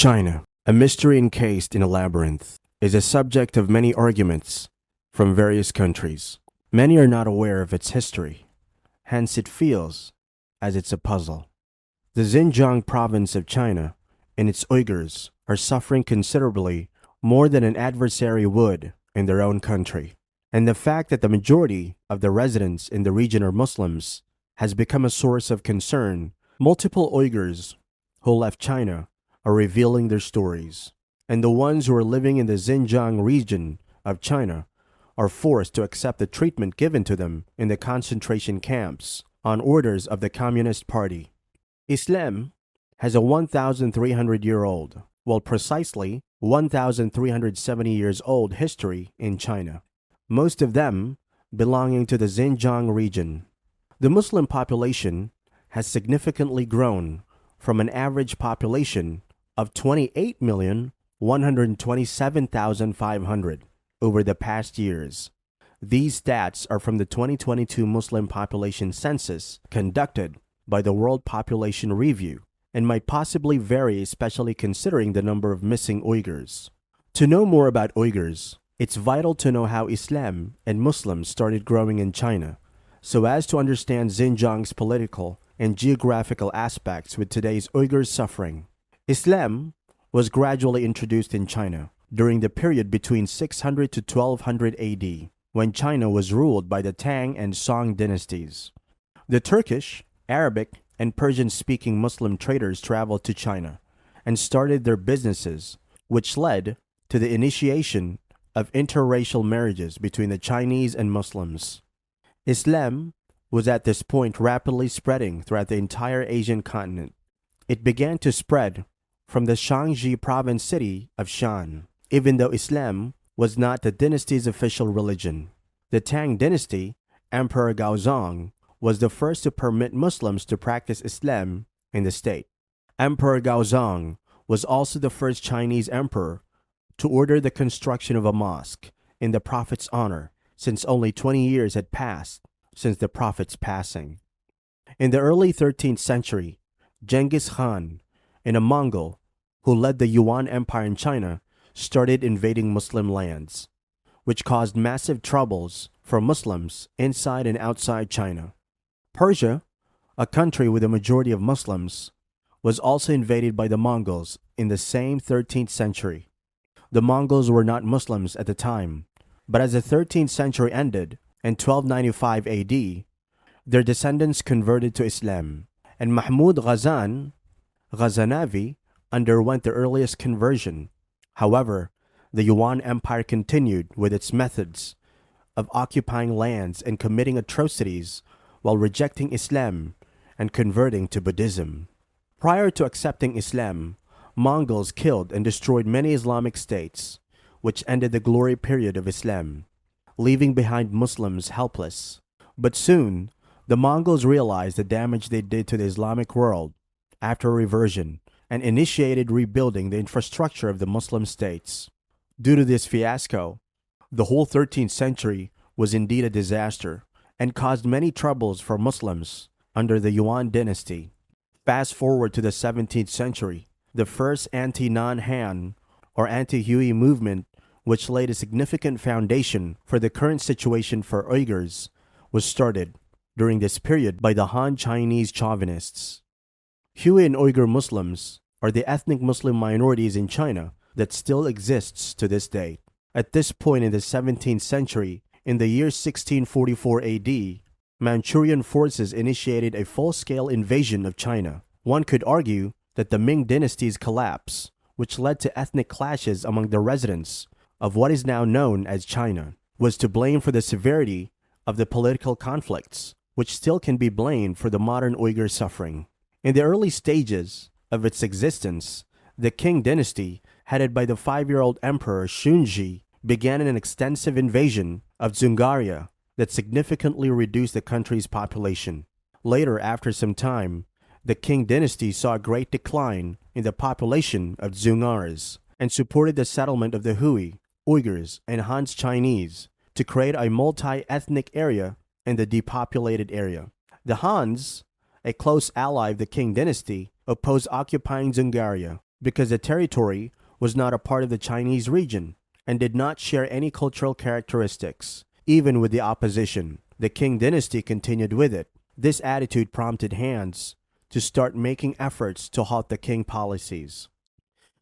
China, a mystery encased in a labyrinth, is a subject of many arguments from various countries. Many are not aware of its history, hence it feels as it's a puzzle. The Xinjiang province of China and its Uyghurs are suffering considerably more than an adversary would in their own country. And the fact that the majority of the residents in the region are Muslims has become a source of concern. Multiple Uyghurs who left China are revealing their stories, and the ones who are living in the Xinjiang region of China are forced to accept the treatment given to them in the concentration camps on orders of the Communist Party. Islam has a 1,300-year-old, well, precisely 1,370 years old history in China, most of them belonging to the Xinjiang region. The Muslim population has significantly grown from an average population of 28,127,500 over the past years. These stats are from the 2022 Muslim population census conducted by the World Population Review and might possibly vary, especially considering the number of missing Uyghurs. To know more about Uyghurs, it's vital to know how Islam and Muslims started growing in China, so as to understand Xinjiang's political and geographical aspects with today's Uyghurs suffering. Islam was gradually introduced in China during the period between 600 to 1200 AD, when China was ruled by the Tang and Song dynasties. The Turkish, Arabic, and Persian-speaking Muslim traders traveled to China and started their businesses, which led to the initiation of interracial marriages between the Chinese and Muslims. Islam was at this point rapidly spreading throughout the entire Asian continent. It began to spread from the Shaanxi province city of Shan, even though Islam was not the dynasty's official religion. The Tang dynasty, Emperor Gaozong, was the first to permit Muslims to practice Islam in the state. Emperor Gaozong was also the first Chinese emperor to order the construction of a mosque in the Prophet's honor, since only 20 years had passed since the Prophet's passing. In the early 13th century, Genghis Khan, and a Mongol who led the Yuan Empire in China, started invading Muslim lands, which caused massive troubles for Muslims inside and outside China. Persia, a country with a majority of Muslims, was also invaded by the Mongols in the same 13th century. The Mongols were not Muslims at the time, but as the 13th century ended in 1295 AD, their descendants converted to Islam, and Mahmud Ghaznavi underwent the earliest conversion. However, the Yuan Empire continued with its methods of occupying lands and committing atrocities while rejecting Islam and converting to Buddhism. Prior to accepting Islam, Mongols killed and destroyed many Islamic states, which ended the glory period of Islam, leaving behind Muslims helpless. But soon, the Mongols realized the damage they did to the Islamic world after reversion and initiated rebuilding the infrastructure of the Muslim states. Due to this fiasco, the whole 13th century was indeed a disaster and caused many troubles for Muslims under the Yuan dynasty. Fast forward to the 17th century, the first anti-Non-Han or anti-Hui movement, which laid a significant foundation for the current situation for Uyghurs, was started during this period by the Han Chinese chauvinists. Hui and Uyghur Muslims are the ethnic Muslim minorities in China that still exists to this day. At this point in the 17th century, in the year 1644 AD, Manchurian forces initiated a full-scale invasion of China. One could argue that the Ming dynasty's collapse, which led to ethnic clashes among the residents of what is now known as China, was to blame for the severity of the political conflicts, which still can be blamed for the modern Uyghur suffering. In the early stages of its existence, the Qing dynasty, headed by the 5-year-old emperor Shunji, began an extensive invasion of Dzungaria that significantly reduced the country's population. Later, after some time, the Qing dynasty saw a great decline in the population of Dzungars and supported the settlement of the Hui, Uyghurs, and Han's Chinese to create a multi-ethnic area in the depopulated area. The Hans, a close ally of the Qing dynasty, opposed occupying Dzungaria because the territory was not a part of the Chinese region and did not share any cultural characteristics. Even with the opposition, the Qing dynasty continued with it. This attitude prompted Han's to start making efforts to halt the Qing policies.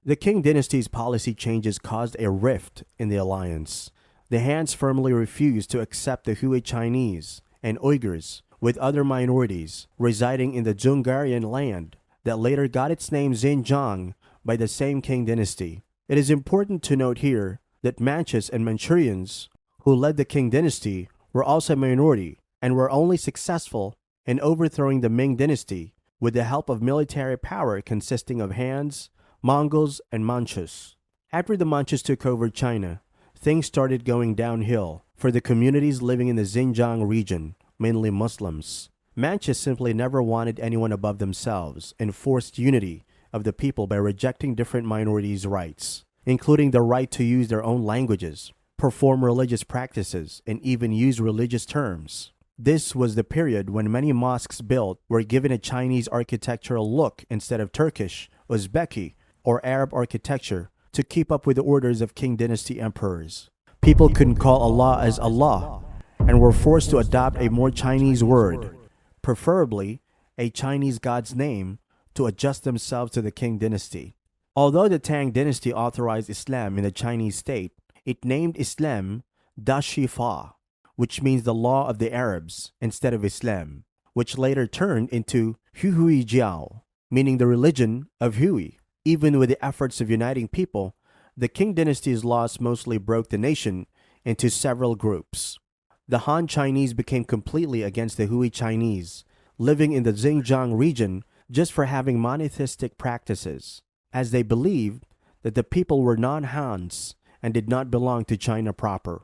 The Qing dynasty's policy changes caused a rift in the alliance. The Han's firmly refused to accept the Hui Chinese and Uyghurs, with other minorities residing in the Zhongarian land that later got its name Xinjiang by the same Qing dynasty. It is important to note here that Manchus and Manchurians, who led the Qing dynasty, were also a minority and were only successful in overthrowing the Ming dynasty with the help of military power consisting of Hans, Mongols, and Manchus. After the Manchus took over China, things started going downhill for the communities living in the Xinjiang region, mainly Muslims. Manchus simply never wanted anyone above themselves and forced unity of the people by rejecting different minorities' rights, including the right to use their own languages, perform religious practices, and even use religious terms. This was the period when many mosques built were given a Chinese architectural look instead of Turkish, Uzbeki, or Arab architecture to keep up with the orders of Qing dynasty emperors. People couldn't call Allah as Allah and were forced to adopt a more Chinese word, preferably a Chinese god's name, to adjust themselves to the Qing dynasty. Although the Tang dynasty authorized Islam in the Chinese state, it named Islam Dashifa, which means the law of the Arabs, instead of Islam, which later turned into Hui Jiao, meaning the religion of Hui. Even with the efforts of uniting people, the Qing dynasty's laws mostly broke the nation into several groups. The Han Chinese became completely against the Hui Chinese, living in the Xinjiang region just for having monotheistic practices, as they believed that the people were non-Hans and did not belong to China proper.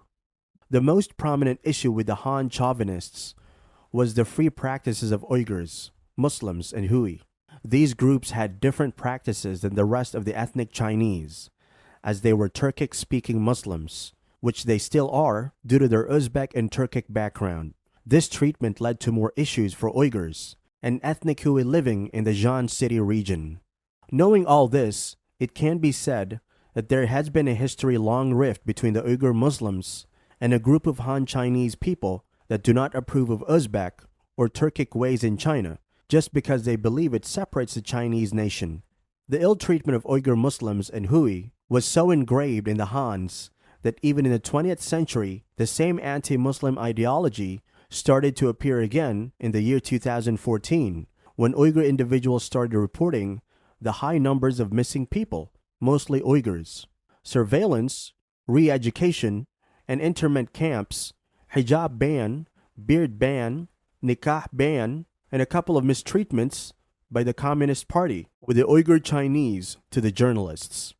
The most prominent issue with the Han chauvinists was the free practices of Uyghurs, Muslims, and Hui. These groups had different practices than the rest of the ethnic Chinese, as they were Turkic-speaking Muslims, which they still are due to their Uzbek and Turkic background. This treatment led to more issues for Uyghurs, an ethnic Hui living in the Jian City region. Knowing all this, it can be said that there has been a history-long rift between the Uyghur Muslims and a group of Han Chinese people that do not approve of Uzbek or Turkic ways in China, just because they believe it separates the Chinese nation. The ill treatment of Uyghur Muslims and Hui was so engraved in the Hans that even in the 20th century, the same anti-Muslim ideology started to appear again in the year 2014, when Uyghur individuals started reporting the high numbers of missing people, mostly Uyghurs. Surveillance, re-education, and internment camps, hijab ban, beard ban, nikah ban, and a couple of mistreatments by the Communist Party with the Uyghur Chinese to the journalists.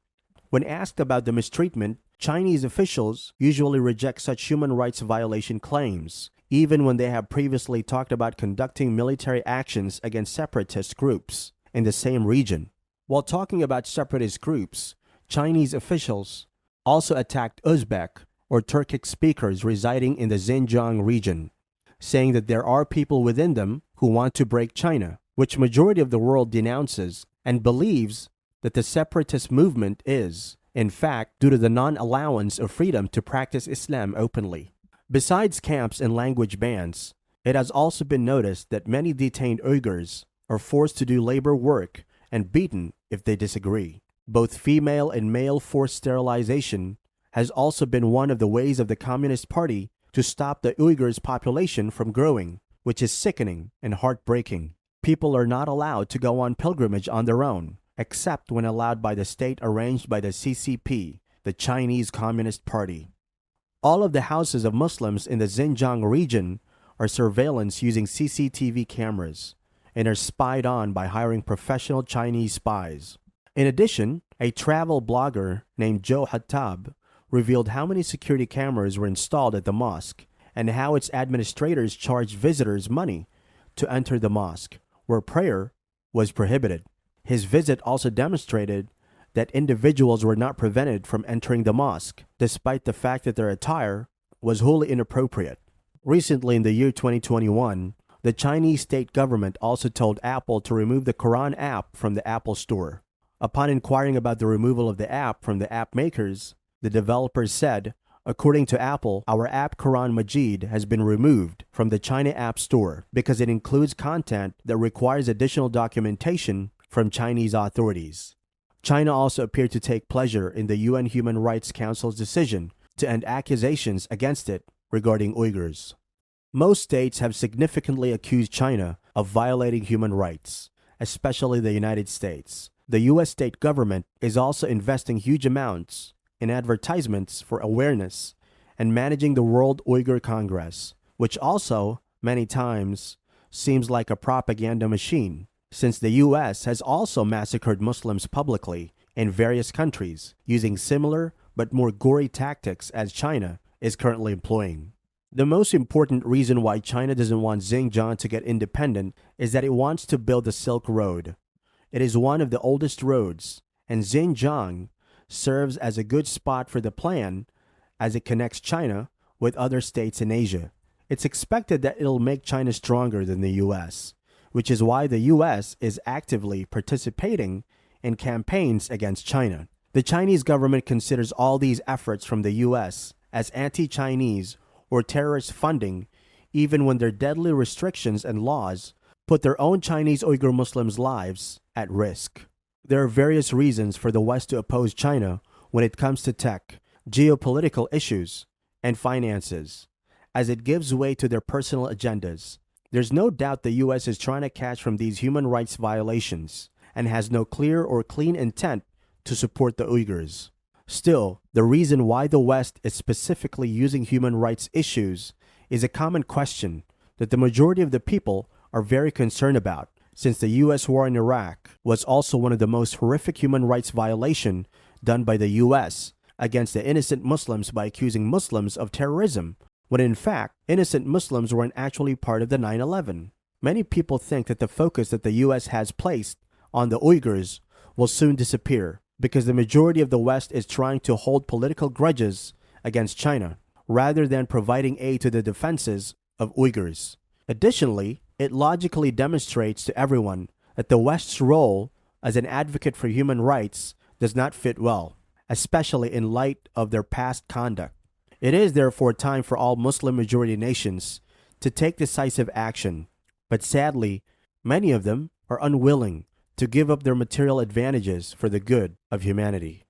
When asked about the mistreatment, Chinese officials usually reject such human rights violation claims, even when they have previously talked about conducting military actions against separatist groups in the same region. While talking about separatist groups, Chinese officials also attacked Uzbek or Turkic speakers residing in the Xinjiang region, saying that there are people within them who want to break China, which majority of the world denounces and believes that the separatist movement is, in fact, due to the non-allowance of freedom to practice Islam openly. Besides camps and language bans, it has also been noticed that many detained Uyghurs are forced to do labor work and beaten if they disagree. Both female and male forced sterilization has also been one of the ways of the Communist Party to stop the Uyghurs' population from growing, which is sickening and heartbreaking. People are not allowed to go on pilgrimage on their own, except when allowed by the state arranged by the CCP, the Chinese Communist Party. All of the houses of Muslims in the Xinjiang region are surveillance using CCTV cameras and are spied on by hiring professional Chinese spies. In addition, a travel blogger named Joe Hattab revealed how many security cameras were installed at the mosque and how its administrators charged visitors money to enter the mosque, where prayer was prohibited. His visit also demonstrated that individuals were not prevented from entering the mosque, despite the fact that their attire was wholly inappropriate. Recently, in the year 2021, the Chinese state government also told Apple to remove the Quran app from the Apple Store. Upon inquiring about the removal of the app from the app makers, the developers said, according to Apple, our app Quran Majid has been removed from the China App Store because it includes content that requires additional documentation from Chinese authorities. China also appeared to take pleasure in the UN Human Rights Council's decision to end accusations against it regarding Uyghurs. Most states have significantly accused China of violating human rights, especially the United States. The U.S. state government is also investing huge amounts in advertisements for awareness and managing the World Uyghur Congress, which also, many times, seems like a propaganda machine, since the U.S. has also massacred Muslims publicly in various countries using similar but more gory tactics as China is currently employing. The most important reason why China doesn't want Xinjiang to get independent is that it wants to build the Silk Road. It is one of the oldest roads, and Xinjiang serves as a good spot for the plan as it connects China with other states in Asia. It's expected that it'll make China stronger than the U.S., which is why the U.S. is actively participating in campaigns against China. The Chinese government considers all these efforts from the U.S. as anti-Chinese or terrorist funding, even when their deadly restrictions and laws put their own Chinese Uyghur Muslims' lives at risk. There are various reasons for the West to oppose China when it comes to tech, geopolitical issues, and finances, as it gives way to their personal agendas. There's no doubt the U.S. is trying to catch from these human rights violations and has no clear or clean intent to support the Uyghurs. Still, the reason why the West is specifically using human rights issues is a common question that the majority of the people are very concerned about, since the U.S. war in Iraq was also one of the most horrific human rights violations done by the U.S. against the innocent Muslims by accusing Muslims of terrorism, when in fact, innocent Muslims weren't actually part of the 9/11. Many people think that the focus that the U.S. has placed on the Uyghurs will soon disappear, because the majority of the West is trying to hold political grudges against China, rather than providing aid to the defenses of Uyghurs. Additionally, it logically demonstrates to everyone that the West's role as an advocate for human rights does not fit well, especially in light of their past conduct. It is therefore time for all Muslim-majority nations to take decisive action, but sadly, many of them are unwilling to give up their material advantages for the good of humanity.